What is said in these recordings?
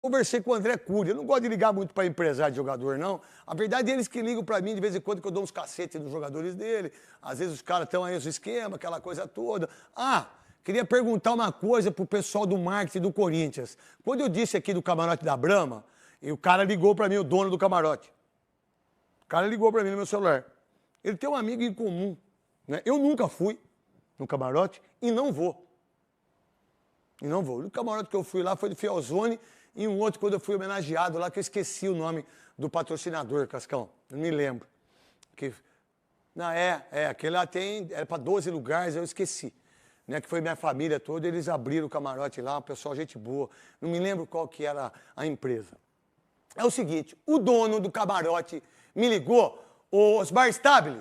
Conversei com o André Cury. Eu não gosto de ligar muito para empresário de jogador, não. A verdade é eles que ligam para mim de vez em quando, que eu dou uns cacetes nos jogadores dele. Às vezes os caras estão aí no esquema, aquela coisa toda. Queria perguntar uma coisa pro pessoal do marketing do Corinthians. Quando eu disse aqui do camarote da Brahma, e o cara ligou para mim, o dono do camarote. O cara ligou para mim no meu celular. Ele tem um amigo em comum, né? Eu nunca fui no camarote e não vou. E não vou. O único camarote que eu fui lá foi do Fielzone e um outro quando eu fui homenageado lá, que eu esqueci o nome do patrocinador, Cascão. Não me lembro. Aquele lá era para 12 lugares, eu esqueci. Né, que foi minha família toda, eles abriram o camarote lá, o pessoal, gente boa. Não me lembro qual que era a empresa. É o seguinte, o dono do camarote me ligou, o Osmar Stabile,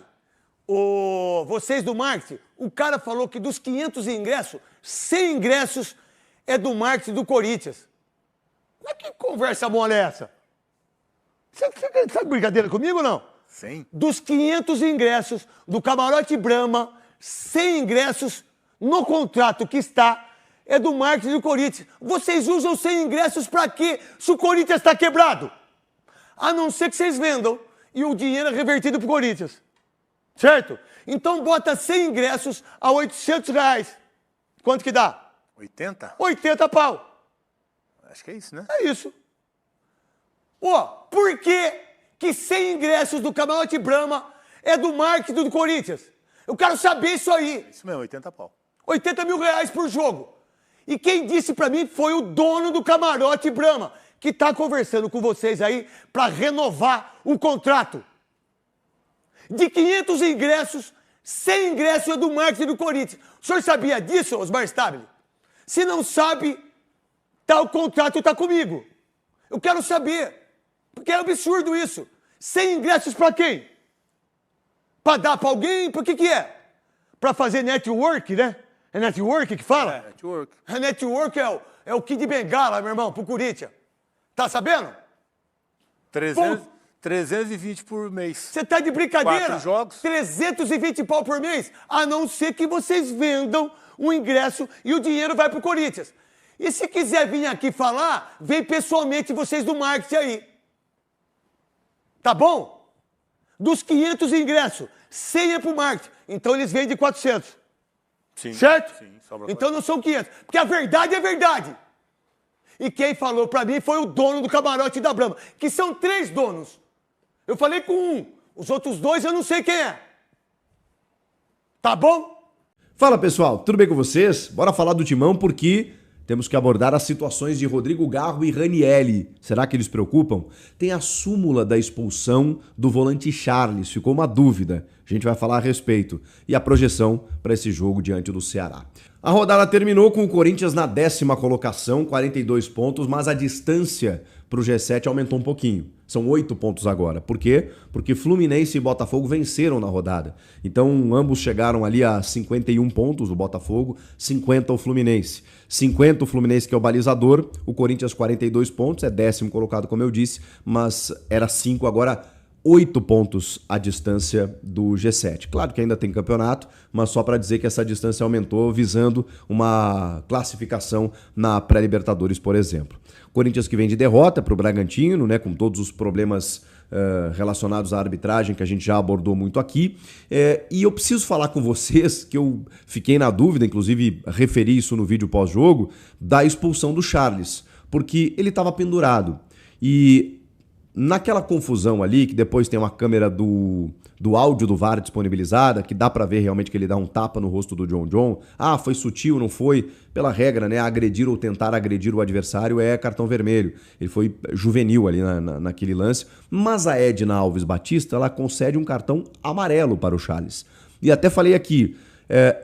vocês do marketing, o cara falou que dos 500 ingressos, 100 ingressos é do marketing do Corinthians. Mas que conversa mole é essa? Você tá de brincadeira comigo ou não? Sim. Dos 500 ingressos do camarote Brahma, 100 ingressos no contrato que está é do marketing do Corinthians. Vocês usam 100 ingressos para quê se o Corinthians está quebrado? A não ser que vocês vendam e o dinheiro é revertido para o Corinthians. Certo? Então bota 100 ingressos a R$800. Quanto que dá? 80? 80 pau. Acho que é isso, né? É isso. Por que 100 ingressos do camarote Brahma é do marketing do Corinthians? Eu quero saber isso aí. Isso mesmo, 80 pau. 80 mil reais por jogo. E quem disse pra mim foi o dono do camarote Brahma, que tá conversando com vocês aí pra renovar o contrato. De 500 ingressos, 100 ingressos é do marketing do Corinthians. O senhor sabia disso, Osmar Stabile? Se não sabe, o contrato tá comigo. Eu quero saber. Porque é absurdo isso. 100 ingressos pra quem? Pra dar pra alguém? Pra que é? Pra fazer network, né? É network que fala? É, network. Network é o Kid Bengala, meu irmão, pro Corinthians. Tá sabendo? 320 por mês. Você tá de brincadeira? 4 jogos. 320 pau por mês? A não ser que vocês vendam o ingresso e o dinheiro vai pro Corinthians. E se quiser vir aqui falar, vem pessoalmente vocês do marketing aí. Tá bom? Dos 500 ingressos, 100 é pro marketing. Então eles vendem 400. Sim. Certo? Sim, sobra então não são 500. Porque a verdade é verdade. E quem falou pra mim foi o dono do camarote da Brahma, que são 3 donos. Eu falei com um. Os outros 2 eu não sei quem é. Tá bom? Fala pessoal, tudo bem com vocês? Bora falar do Timão porque temos que abordar as situações de Rodrigo Garro e Ranielli. Será que eles preocupam? Tem a súmula da expulsão do volante Charles, ficou uma dúvida. A gente vai falar a respeito. E a projeção para esse jogo diante do Ceará. A rodada terminou com o Corinthians na 10ª colocação, 42 pontos, mas a distância para o G7 aumentou um pouquinho. São 8 pontos agora. Por quê? Porque Fluminense e Botafogo venceram na rodada. Então, ambos chegaram ali a 51 pontos, o Botafogo, 50 o Fluminense. 50 o Fluminense, que é o balizador, o Corinthians 42 pontos, é 10º colocado, como eu disse, mas era 5, agora 8 pontos a distância do G7. Claro que ainda tem campeonato, mas só para dizer que essa distância aumentou visando uma classificação na pré-Libertadores, por exemplo. Corinthians que vem de derrota para o Bragantino, né, com todos os problemas relacionados à arbitragem que a gente já abordou muito aqui. E eu preciso falar com vocês, que eu fiquei na dúvida, inclusive referi isso no vídeo pós-jogo, da expulsão do Charles, porque ele estava pendurado. E naquela confusão ali, que depois tem uma câmera do áudio do VAR disponibilizada, que dá pra ver realmente que ele dá um tapa no rosto do John. Foi sutil, não foi? Pela regra, né? Agredir ou tentar agredir o adversário é cartão vermelho. Ele foi juvenil ali naquele lance. Mas a Edna Alves Batista, ela concede um cartão amarelo para o Charles. E até falei aqui,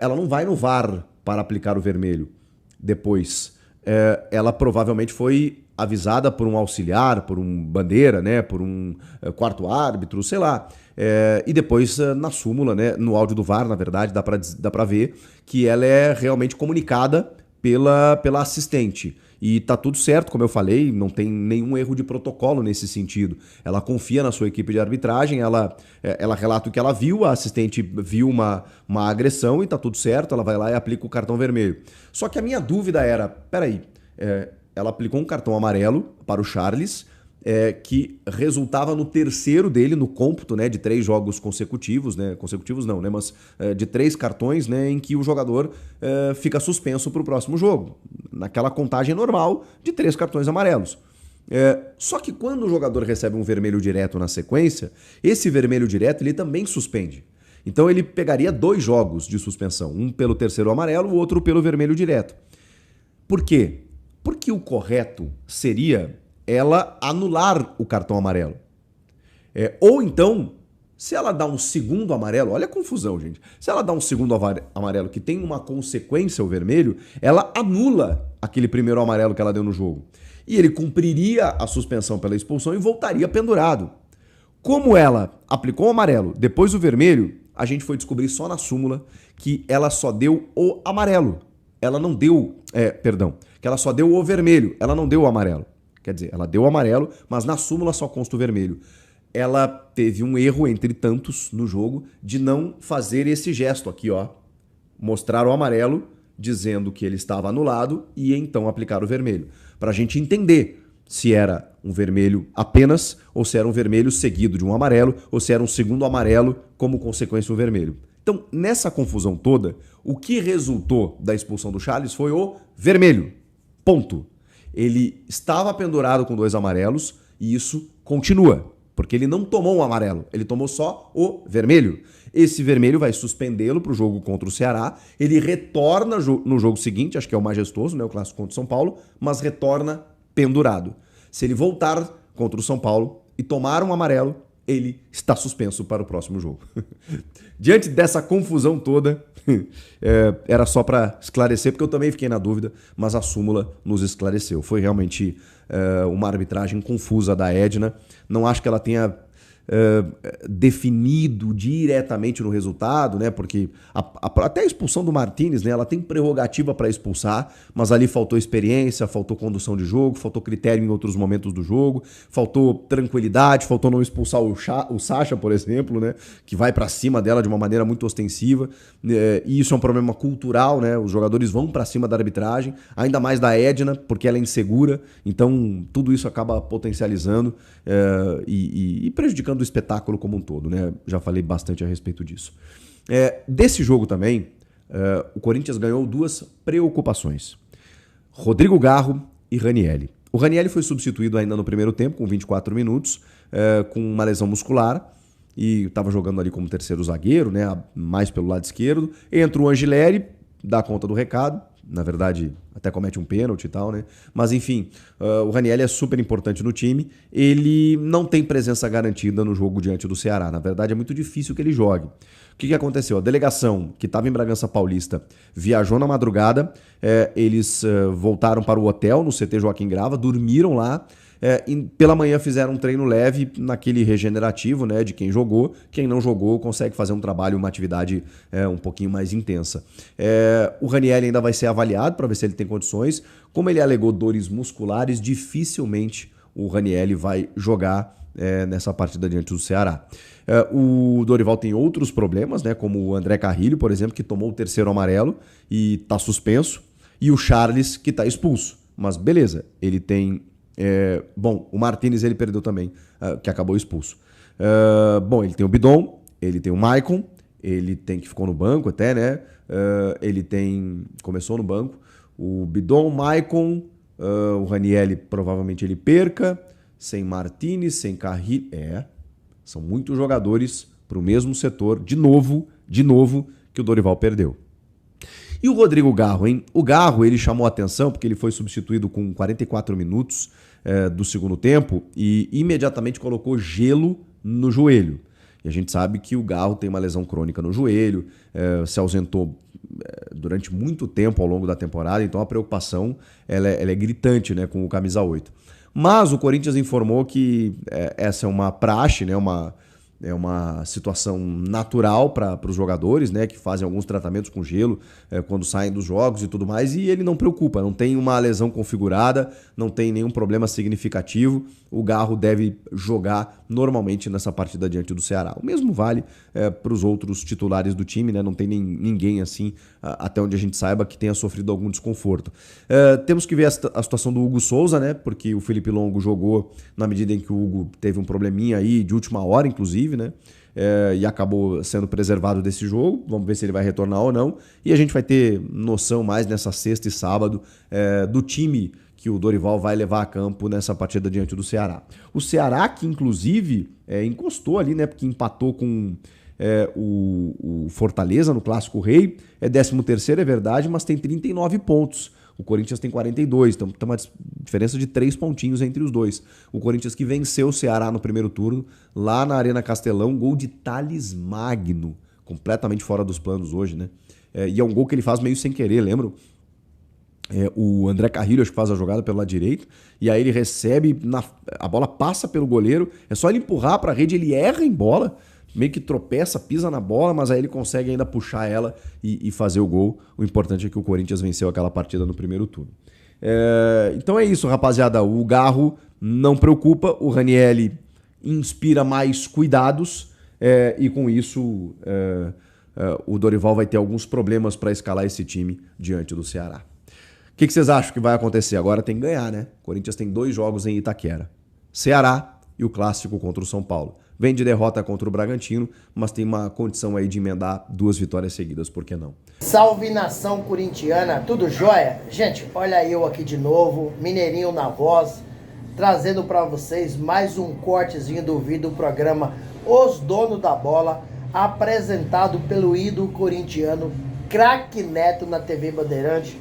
ela não vai no VAR para aplicar o vermelho depois. Ela provavelmente foi avisada por um auxiliar, por um bandeira, né, por um quarto árbitro, sei lá. E depois na súmula, né, no áudio do VAR, na verdade, dá pra ver que ela é realmente comunicada pela assistente. E tá tudo certo, como eu falei, não tem nenhum erro de protocolo nesse sentido. Ela confia na sua equipe de arbitragem, ela relata o que ela viu, a assistente viu uma agressão e tá tudo certo, ela vai lá e aplica o cartão vermelho. Só que a minha dúvida era, peraí, ela aplicou um cartão amarelo para o Charles, que resultava no terceiro dele, no cômputo, né, de 3 jogos consecutivos, né, consecutivos não, né, mas de 3 cartões, né, em que o jogador fica suspenso para o próximo jogo, naquela contagem normal de 3 cartões amarelos. Só que quando o jogador recebe um vermelho direto na sequência, esse vermelho direto ele também suspende. Então ele pegaria 2 jogos de suspensão, um pelo terceiro amarelo, o outro pelo vermelho direto. Por quê? Porque o correto seria ela anular o cartão amarelo. Ou então, se ela dá um segundo amarelo, olha a confusão, gente. Se ela dá um segundo amarelo que tem uma consequência, o vermelho, ela anula aquele primeiro amarelo que ela deu no jogo. E ele cumpriria a suspensão pela expulsão e voltaria pendurado. Como ela aplicou o amarelo, depois o vermelho, a gente foi descobrir só na súmula que ela só deu o amarelo. Ela não deu, que ela só deu o vermelho, ela não deu o amarelo. Quer dizer, ela deu o amarelo, mas na súmula só consta o vermelho. Ela teve um erro, entre tantos, no jogo, de não fazer esse gesto aqui, ó. Mostrar o amarelo, dizendo que ele estava anulado, e então aplicar o vermelho. Para a gente entender se era um vermelho apenas, ou se era um vermelho seguido de um amarelo, ou se era um segundo amarelo como consequência do vermelho. Então, nessa confusão toda, o que resultou da expulsão do Charles foi o vermelho. Ponto. Ele estava pendurado com 2 amarelos e isso continua, porque ele não tomou um amarelo, ele tomou só o vermelho. Esse vermelho vai suspendê-lo para o jogo contra o Ceará, ele retorna no jogo seguinte, acho que é o majestoso, né, o clássico contra o São Paulo, mas retorna pendurado. Se ele voltar contra o São Paulo e tomar um amarelo, ele está suspenso para o próximo jogo. Diante dessa confusão toda, era só para esclarecer, porque eu também fiquei na dúvida, mas a súmula nos esclareceu. Foi realmente uma arbitragem confusa da Edna. Não acho que ela tenha definido diretamente no resultado, né? Porque até a expulsão do Martínez, né? Ela tem prerrogativa para expulsar, mas ali faltou experiência, faltou condução de jogo, faltou critério em outros momentos do jogo, faltou tranquilidade, faltou não expulsar o Sacha, por exemplo, né? Que vai para cima dela de uma maneira muito ostensiva, e isso é um problema cultural, né? Os jogadores vão para cima da arbitragem, ainda mais da Edna, porque ela é insegura, então tudo isso acaba potencializando e prejudicando o espetáculo como um todo, né? Já falei bastante a respeito disso. Desse jogo também, o Corinthians ganhou 2 preocupações. Rodrigo Garro e Ranielli. O Ranielli foi substituído ainda no primeiro tempo, com 24 minutos, com uma lesão muscular, e estava jogando ali como terceiro zagueiro, né? Mais pelo lado esquerdo. Entra o Angileri, dá conta do recado. Na verdade, até comete um pênalti e tal, né? Mas enfim, o Ranielli é super importante no time. Ele não tem presença garantida no jogo diante do Ceará. Na verdade, é muito difícil que ele jogue. O que aconteceu? A delegação que estava em Bragança Paulista viajou na madrugada. Eles voltaram para o hotel no CT Joaquim Grava, dormiram lá. E pela manhã fizeram um treino leve naquele regenerativo, né, de quem jogou. Quem não jogou consegue fazer um trabalho, uma atividade um pouquinho mais intensa. O Ranielli ainda vai ser avaliado para ver se ele tem condições. Como ele alegou dores musculares, dificilmente o Ranielli vai jogar nessa partida diante do Ceará. O Dorival tem outros problemas, né, como o André Carrilho, por exemplo, que tomou o terceiro amarelo e está suspenso. E o Charles, que está expulso. Mas beleza, ele tem... Bom, o Martínez ele perdeu também, que acabou expulso. Bom, ele tem o Bidon, ele tem o Maicon, ele tem que ficou no banco até, né? Começou no banco. O Bidon, o Maicon, o Ranielli provavelmente ele perca, sem Martínez, sem Carrillo. São muitos jogadores para o mesmo setor, de novo, que o Dorival perdeu. E o Rodrigo Garro, hein? O Garro, ele chamou a atenção porque ele foi substituído com 44 minutos do segundo tempo e imediatamente colocou gelo no joelho. E a gente sabe que o Garro tem uma lesão crônica no joelho, se ausentou durante muito tempo ao longo da temporada, então a preocupação ela é gritante, né, com o camisa 8. Mas o Corinthians informou que essa é uma praxe, né, é uma situação natural para os jogadores, né, que fazem alguns tratamentos com gelo quando saem dos jogos e tudo mais, e ele não preocupa, não tem uma lesão configurada, não tem nenhum problema significativo. O Garro deve jogar normalmente nessa partida diante do Ceará. O mesmo vale para os outros titulares do time, né? Não tem ninguém assim, até onde a gente saiba, que tenha sofrido algum desconforto. Temos que ver a situação do Hugo Souza, né? Porque o Felipe Longo jogou na medida em que o Hugo teve um probleminha aí de última hora, inclusive, né? E acabou sendo preservado desse jogo. Vamos ver se ele vai retornar ou não. E a gente vai ter noção mais nessa sexta e sábado do time que o Dorival vai levar a campo nessa partida diante do Ceará. O Ceará que, inclusive, encostou ali, né? Porque empatou com o Fortaleza no Clássico Rei. É 13º, é verdade, mas tem 39 pontos. O Corinthians tem 42, então tem uma diferença de 3 pontinhos entre os dois. O Corinthians que venceu o Ceará no primeiro turno, lá na Arena Castelão, gol de Thales Magno, completamente fora dos planos hoje, né? E é um gol que ele faz meio sem querer, lembram? O André Carrilho, acho que faz a jogada pelo lado direito, e aí ele recebe, a bola passa pelo goleiro, é só ele empurrar para a rede, ele erra em bola, meio que tropeça, pisa na bola, mas aí ele consegue ainda puxar ela e fazer o gol. O importante é que o Corinthians venceu aquela partida no primeiro turno. Então é isso, rapaziada. O Garro não preocupa, o Ranieri inspira mais cuidados e com isso o Dorival vai ter alguns problemas para escalar esse time diante do Ceará. O que vocês acham que vai acontecer? Agora tem que ganhar, né? O Corinthians tem 2 jogos em Itaquera. Ceará e o clássico contra o São Paulo. Vem de derrota contra o Bragantino, mas tem uma condição aí de emendar 2 vitórias seguidas, por que não? Salve nação corintiana, tudo jóia? Gente, olha eu aqui de novo, Mineirinho na voz, trazendo para vocês mais um cortezinho do vídeo do programa Os Donos da Bola, apresentado pelo ídolo corintiano Craque Neto na TV Bandeirante,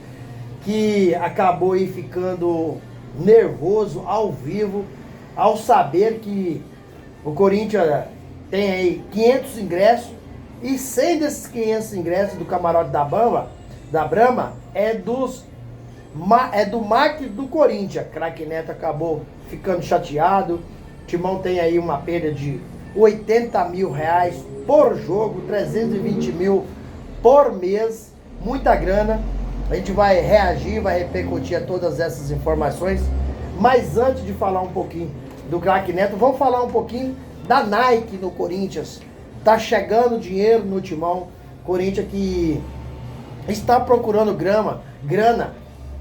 que acabou aí ficando nervoso ao vivo ao saber que o Corinthians tem aí 500 ingressos e 100 desses 500 ingressos do camarote da Brahma é do marketing do Corinthians. Craque Neto acabou ficando chateado. O Timão tem aí uma perda de R$80 mil por jogo, 320 mil por mês, muita grana. A gente vai reagir, vai repercutir a todas essas informações. Mas antes de falar um pouquinho do Craque Neto, vamos falar um pouquinho da Nike no Corinthians. Tá chegando dinheiro no Timão. Corinthians que está procurando grana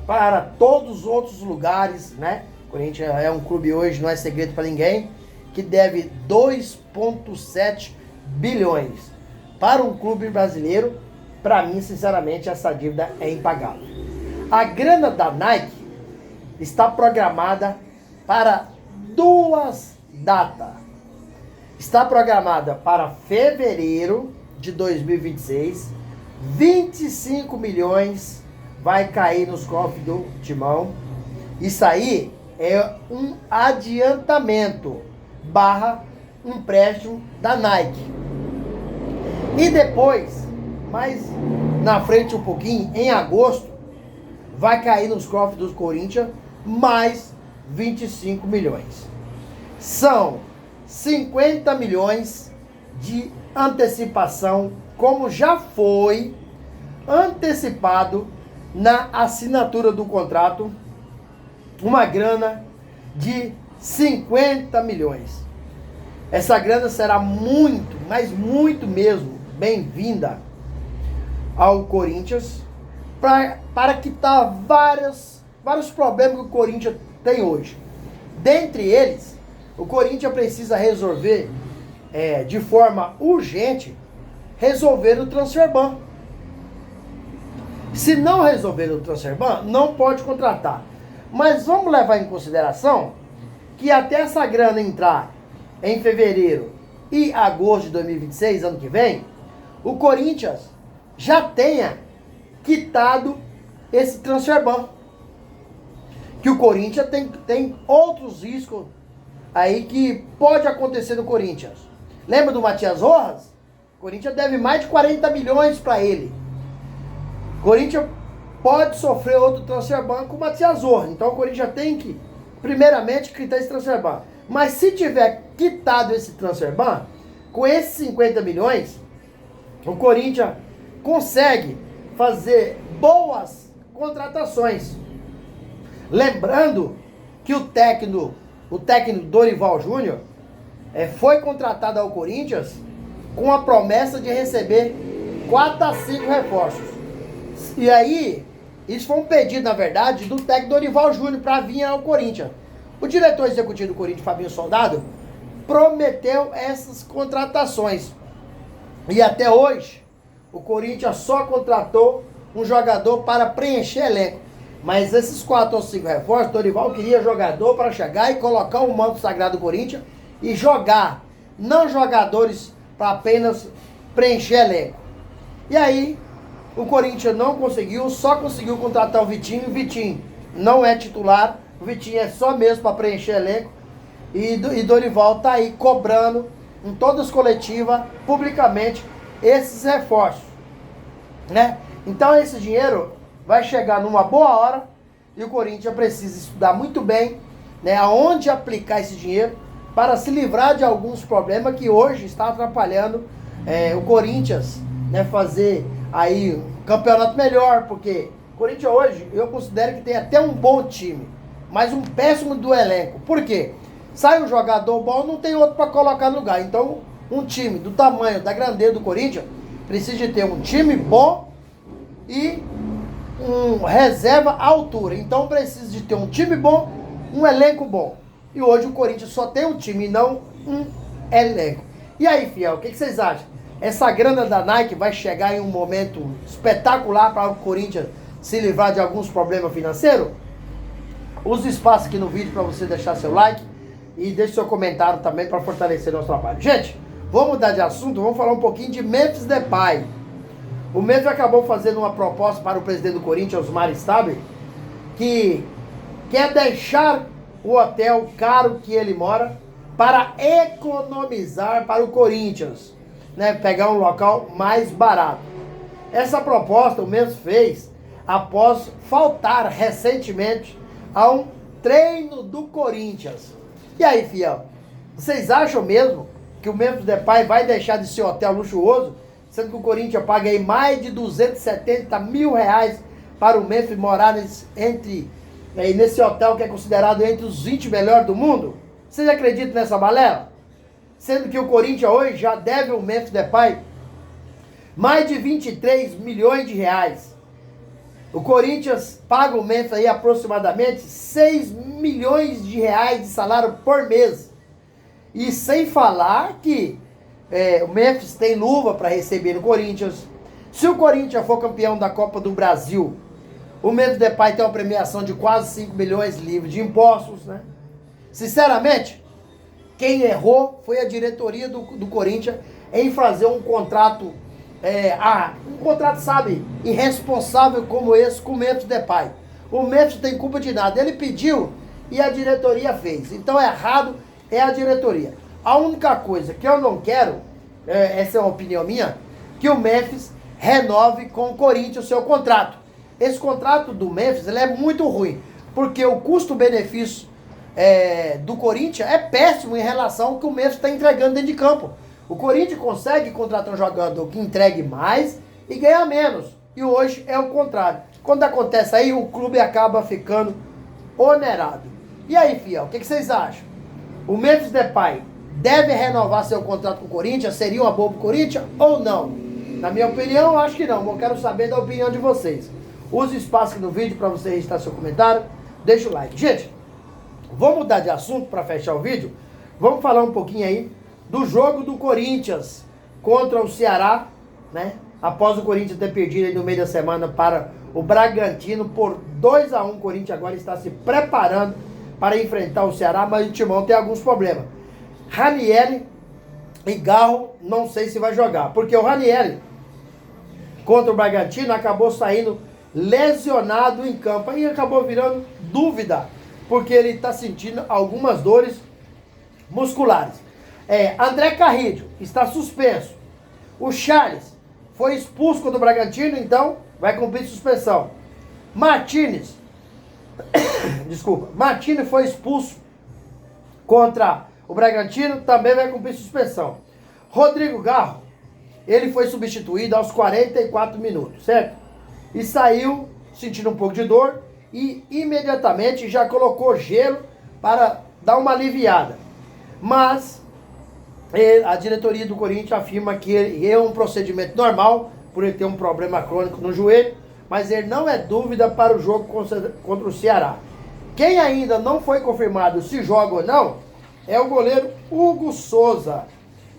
para todos os outros lugares, né? Corinthians é um clube hoje, não é segredo para ninguém, que deve 2,7 bilhões. Para um clube brasileiro, para mim, sinceramente, essa dívida é impagável. A grana da Nike está programada para 2 datas. Está programada para fevereiro de 2026. 25 milhões vai cair nos cofres do Timão. Isso aí é um adiantamento / empréstimo da Nike. E depois, mais na frente um pouquinho, em agosto, vai cair nos cofres do Corinthians mais 25 milhões. São 50 milhões de antecipação, como já foi antecipado na assinatura do contrato, uma grana de 50 milhões. Essa grana será muito, mas muito mesmo, bem-vinda ao Corinthians para quitar vários problemas que o Corinthians tem hoje. Dentre eles, o Corinthians precisa resolver de forma urgente, resolver o transfer ban. Se não resolver o transfer ban, não pode contratar. Mas vamos levar em consideração que até essa grana entrar em fevereiro e agosto de 2026, ano que vem, o Corinthians já tenha quitado esse transfer ban. Que o Corinthians tem outros riscos aí que pode acontecer no Corinthians. Lembra do Matias Rojas? O Corinthians deve mais de 40 milhões para ele. O Corinthians pode sofrer outro transfer ban com o Matias Rojas. Então o Corinthians tem que, primeiramente, quitar esse transfer ban. Mas se tiver quitado esse transfer ban, com esses 50 milhões, o Corinthians consegue fazer boas contratações. Lembrando que o técnico Dorival Júnior foi contratado ao Corinthians com a promessa de receber 4 a 5 reforços. E aí, isso foi um pedido, na verdade, do técnico Dorival Júnior para vir ao Corinthians. O diretor executivo do Corinthians, Fabinho Soldado, prometeu essas contratações. E até hoje, o Corinthians só contratou um jogador para preencher elenco. Mas esses 4 ou 5 reforços, Dorival queria jogador para chegar e colocar o manto sagrado do Corinthians e jogar. Não jogadores para apenas preencher elenco. E aí, o Corinthians não conseguiu, só conseguiu contratar o Vitinho. O Vitinho não é titular, o Vitinho é só mesmo para preencher elenco. E Dorival tá aí cobrando em todas as coletivas, publicamente, esses reforços, né? Então esse dinheiro vai chegar numa boa hora e o Corinthians precisa estudar muito bem, né, aonde aplicar esse dinheiro para se livrar de alguns problemas que hoje está atrapalhando o Corinthians, né, fazer aí um campeonato melhor, porque o Corinthians hoje eu considero que tem até um bom time, mas um péssimo do elenco. Por quê? Sai um jogador bom, não tem outro para colocar no lugar. Então, um time do tamanho, da grandeza do Corinthians, precisa de ter um time bom e um reserva à altura. Então, precisa de ter um time bom, um elenco bom. E hoje o Corinthians só tem um time e não um elenco. E aí, fiel, o que vocês acham? Essa grana da Nike vai chegar em um momento espetacular para o Corinthians se livrar de alguns problemas financeiros? Use espaço aqui no vídeo para você deixar seu like e deixe seu comentário também para fortalecer nosso trabalho. Gente, vamos mudar de assunto, vamos falar um pouquinho de Memphis Depay. O Memphis acabou fazendo uma proposta para o presidente do Corinthians, Osmar Stabile, que quer deixar o hotel caro que ele mora para economizar para o Corinthians, né, pegar um local mais barato. Essa proposta o Memphis fez após faltar recentemente a um treino do Corinthians. E aí, fiel, vocês acham mesmo que o Memphis Depay vai deixar de ser hotel luxuoso, sendo que o Corinthians paga aí mais de 270 mil reais para o Memphis morar nesse hotel que é considerado entre os 20 melhores do mundo? Vocês acreditam nessa balela? Sendo que o Corinthians hoje já deve ao Memphis Depay mais de 23 milhões de reais. O Corinthians paga o Memphis aí aproximadamente 6 milhões de reais de salário por mês. E sem falar que o Memphis tem luva para receber no Corinthians. Se o Corinthians for campeão da Copa do Brasil, o Memphis Depay tem uma premiação de quase 5 milhões livre de impostos, né? Sinceramente, quem errou foi a diretoria do Corinthians em fazer um contrato, sabe, irresponsável como esse com o Memphis Depay. O Memphis tem culpa de nada, ele pediu e a diretoria fez. Então errado é a diretoria. A única coisa que eu não quero, essa é uma opinião minha, que o Memphis renove com o Corinthians o seu contrato. Esse contrato do Memphis ele é muito ruim, porque o custo-benefício do Corinthians é péssimo em relação ao que o Memphis está entregando dentro de campo. O Corinthians consegue contratar um jogador que entregue mais e ganha menos. E hoje é o contrário. Quando acontece aí, o clube acaba ficando onerado. E aí, fiel, o que vocês acham? O Memphis Depay deve renovar seu contrato com o Corinthians? Seria uma boa para o Corinthians ou não? Na minha opinião, eu acho que não. Eu quero saber da opinião de vocês. Use o espaço aqui no vídeo para você registrar seu comentário. Deixa o like. Gente, vamos mudar de assunto para fechar o vídeo. Vamos falar um pouquinho aí do jogo do Corinthians contra o Ceará, né? Após o Corinthians ter perdido aí no meio da semana para o Bragantino por 2-1. O Corinthians agora está se preparando para enfrentar o Ceará, mas o Timão tem alguns problemas. Ranieri e Garro, não sei se vai jogar, porque o Ranieri contra o Bragantino acabou saindo lesionado em campo, aí acabou virando dúvida, porque ele está sentindo algumas dores musculares. André Carrillo está suspenso. O Charles foi expulso contra o Bragantino, então vai cumprir suspensão. Martínez foi expulso contra o Bragantino, também vai cumprir suspensão. Rodrigo Garro, ele foi substituído aos 44 minutos, certo? E saiu sentindo um pouco de dor e imediatamente já colocou gelo para dar uma aliviada. Mas a diretoria do Corinthians afirma que é um procedimento normal, por ele ter um problema crônico no joelho, mas ele não é dúvida para o jogo contra o Ceará. Quem ainda não foi confirmado se joga ou não é o goleiro Hugo Souza,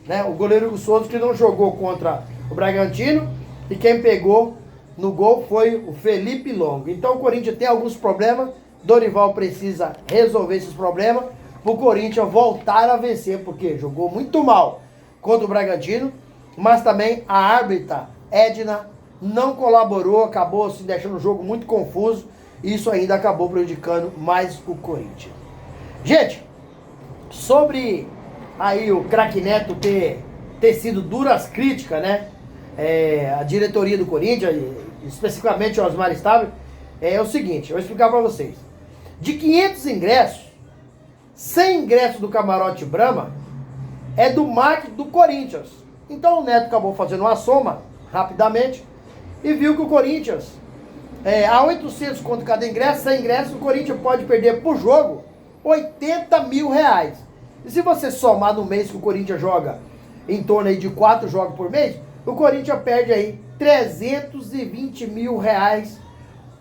né? O goleiro Hugo Souza que não jogou contra o Bragantino e quem pegou no gol foi o Felipe Longo. Então o Corinthians tem alguns problemas, Dorival precisa resolver esses problemas para o Corinthians voltar a vencer, porque jogou muito mal contra o Bragantino, mas também a árbitra Edna não colaborou, acabou se deixando o jogo muito confuso, e isso ainda acabou prejudicando mais o Corinthians. Gente, sobre aí o craque Neto ter sido duras críticas, né? A diretoria do Corinthians, especificamente o Osmar Stable, é o seguinte, eu vou explicar para vocês. De 500 ingressos, 100 ingressos do Camarote Brahma é do marketing do Corinthians. Então o Neto acabou fazendo uma soma rapidamente e viu que o Corinthians, a 800 conto cada ingresso, 100 ingressos, o Corinthians pode perder por jogo 80 mil reais. E se você somar no mês que o Corinthians joga em torno aí de 4 jogos por mês, o Corinthians perde aí 320 mil reais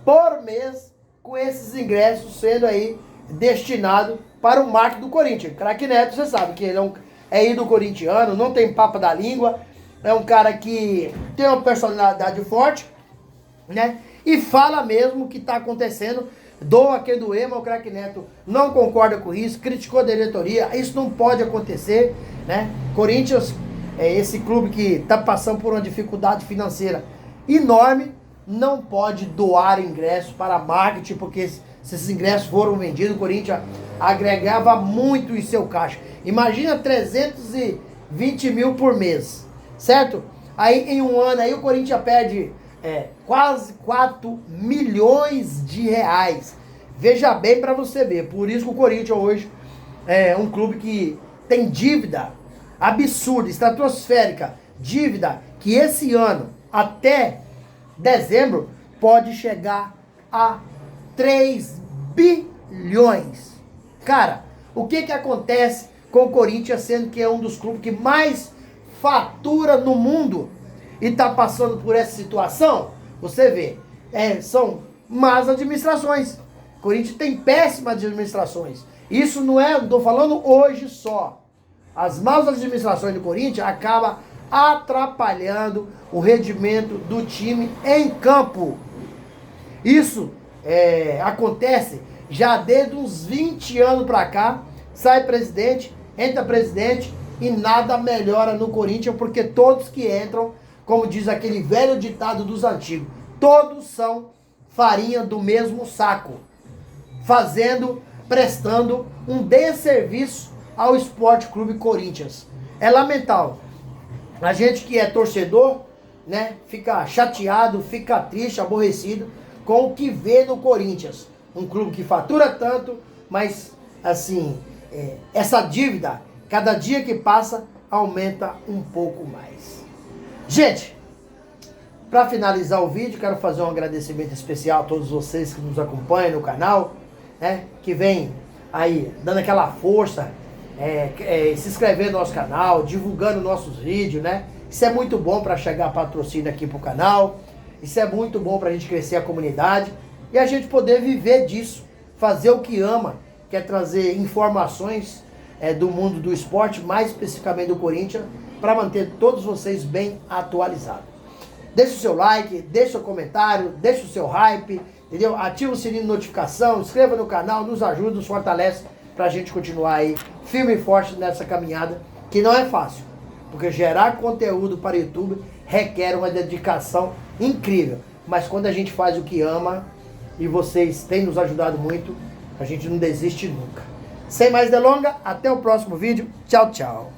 por mês com esses ingressos sendo aí destinado para o marketing do Corinthians. Craque Neto, você sabe que ele é ídolo corintiano, não tem papo da língua, é um cara que tem uma personalidade forte, né? E fala mesmo o que está acontecendo, doa quem doer, mas o Craque Neto não concorda com isso, criticou a diretoria, isso não pode acontecer, né? Corinthians é esse clube que está passando por uma dificuldade financeira enorme, não pode doar ingressos para marketing, porque se esses ingressos foram vendidos, o Corinthians agregava muito em seu caixa. Imagina 320 mil por mês, certo? Aí em um ano aí o Corinthians perde quase 4 milhões de reais. Veja bem para você ver. Por isso que o Corinthians hoje é um clube que tem dívida absurda, estratosférica, dívida que esse ano, até dezembro, pode chegar a 3 bilhões. Cara, o que acontece com o Corinthians, sendo que é um dos clubes que mais fatura no mundo e está passando por essa situação? Você vê, são más administrações. O Corinthians tem péssimas administrações. Isso não estou falando hoje só. As más administrações do Corinthians acabam atrapalhando o rendimento do time em campo. Isso acontece já desde uns 20 anos para cá. Sai presidente, entra presidente e nada melhora no Corinthians, porque todos que entram, como diz aquele velho ditado dos antigos, todos são farinha do mesmo saco, prestando um desserviço ao Esporte Clube Corinthians. É lamentável. A gente que é torcedor, né, fica chateado, fica triste, aborrecido com o que vê no Corinthians. Um clube que fatura tanto, mas assim, essa dívida, cada dia que passa, aumenta um pouco mais. Gente, para finalizar o vídeo, quero fazer um agradecimento especial a todos vocês que nos acompanham no canal, né, que vem aí dando aquela força, se inscrevendo no nosso canal, divulgando nossos vídeos, né? Isso é muito bom para chegar patrocínio aqui pro canal, isso é muito bom para a gente crescer a comunidade e a gente poder viver disso, fazer o que ama, que é trazer informações do mundo do esporte, mais especificamente do Corinthians, para manter todos vocês bem atualizados. Deixe o seu like, deixe o seu comentário, deixe o seu hype, entendeu? Ativa o sininho de notificação, inscreva no canal, nos ajuda, nos fortalece para a gente continuar aí firme e forte nessa caminhada, que não é fácil, porque gerar conteúdo para o YouTube requer uma dedicação incrível, mas quando a gente faz o que ama, e vocês têm nos ajudado muito, a gente não desiste nunca. Sem mais delongas, até o próximo vídeo. Tchau, tchau.